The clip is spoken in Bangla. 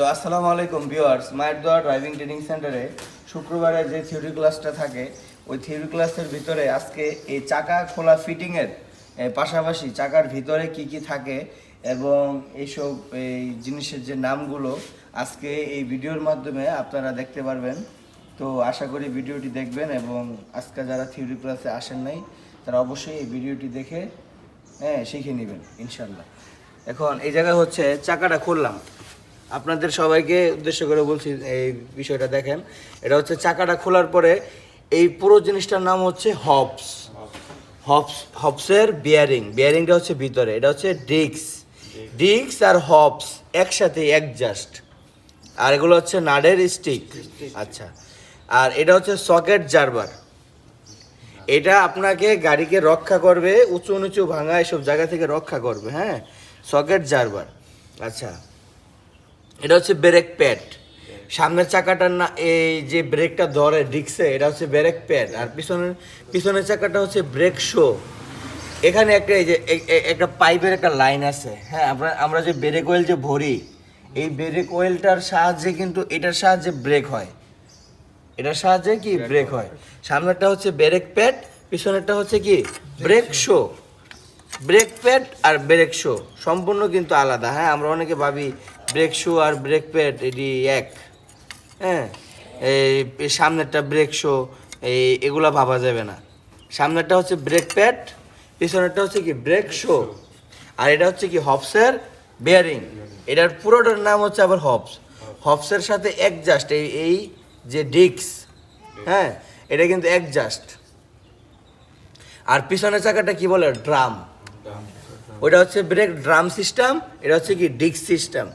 আসসালামু আলাইকুম ভিউয়ার্স, মায়ের দোয়া ড্রাইভিং ট্রেনিং সেন্টারে শুক্রবারে যে থিওরি ক্লাসটা থাকে ওই থিওরি ক্লাসের ভিতরে আজকে এই চাকা খোলা ফিটিংয়ের পাশাপাশি চাকার ভিতরে কি কি থাকে এবং এইসব এই জিনিসের যে নামগুলো আজকে এই ভিডিওর মাধ্যমে আপনারা দেখতে পারবেন। তো আশা করি ভিডিওটি দেখবেন এবং আজকে যারা থিওরি ক্লাসে আসেন নাই তারা অবশ্যই এই ভিডিওটি দেখে শিখে নেবেন ইনশাল্লাহ। এখন এই জায়গায় হচ্ছে চাকাটা খুললাম, আপনাদের সবাইকে উদ্দেশ্য করে বলছি এই বিষয়টা দেখেন। এটা হচ্ছে চাকাটা খোলার পরে এই পুরো জিনিসটার নাম হচ্ছে হবসের বিয়ারিংটা হচ্ছে ভিতরে, এটা হচ্ছে ডিস্ক আর হবস একসাথে অ্যাডজাস্ট, আর এগুলো হচ্ছে নাটের স্টিক। আচ্ছা, আর এটা হচ্ছে সকেট জারবার, এটা আপনাকে গাড়িকে রক্ষা করবে, উঁচু নিচু ভাঙা এসব জায়গা থেকে রক্ষা করবে। হ্যাঁ, সকেট জারবার। আচ্ছা, এটা হচ্ছে ব্রেক প্যাড, সামনের চাকাটার না এই যে ব্রেকটা ধরে ডিস্কে এটা হচ্ছে ব্রেক প্যাড, আর পিছনের চাকাটা হচ্ছে ব্রেক শো। এখানে একটা এই যে একটা পাইপের একটা লাইন আছে। হ্যাঁ, আমরা যে ব্রেক অয়েল যে ভরি, এই ব্রেক অয়েলটার সাহায্যে কিন্তু এটার সাহায্যে ব্রেক হয়, এটার সাহায্যে কি ব্রেক হয়। সামনেরটা হচ্ছে ব্রেক প্যাড, পিছনেরটা হচ্ছে কি ব্রেক শো। ব্রেক প্যাড আর ব্রেক শো সম্পূর্ণ কিন্তু আলাদা। হ্যাঁ, আমরা অনেকে ভাবি ব্রেক শো আর ব্রেক প্যাড এটি এক। হ্যাঁ, এই সামনেরটা ব্রেক শো এগুলা ভাবা যাবে না। সামনেরটা হচ্ছে ব্রেক প্যাড, পিছনেরটা হচ্ছে কি ব্রেক শো, আর এটা হচ্ছে কি হবসের বেয়ারিং। এটার পুরোটার নাম হচ্ছে আবার হবসের সাথে অ্যাডজাস্ট, এই যে ডিস্ক, হ্যাঁ এটা কিন্তু অ্যাডজাস্ট। আর পিছনের চাকাটা কি বলে ড্রাম, ওটা হচ্ছে ব্রেক ড্রাম সিস্টেম, এটা হচ্ছে কি ডিস্ক সিস্টেম।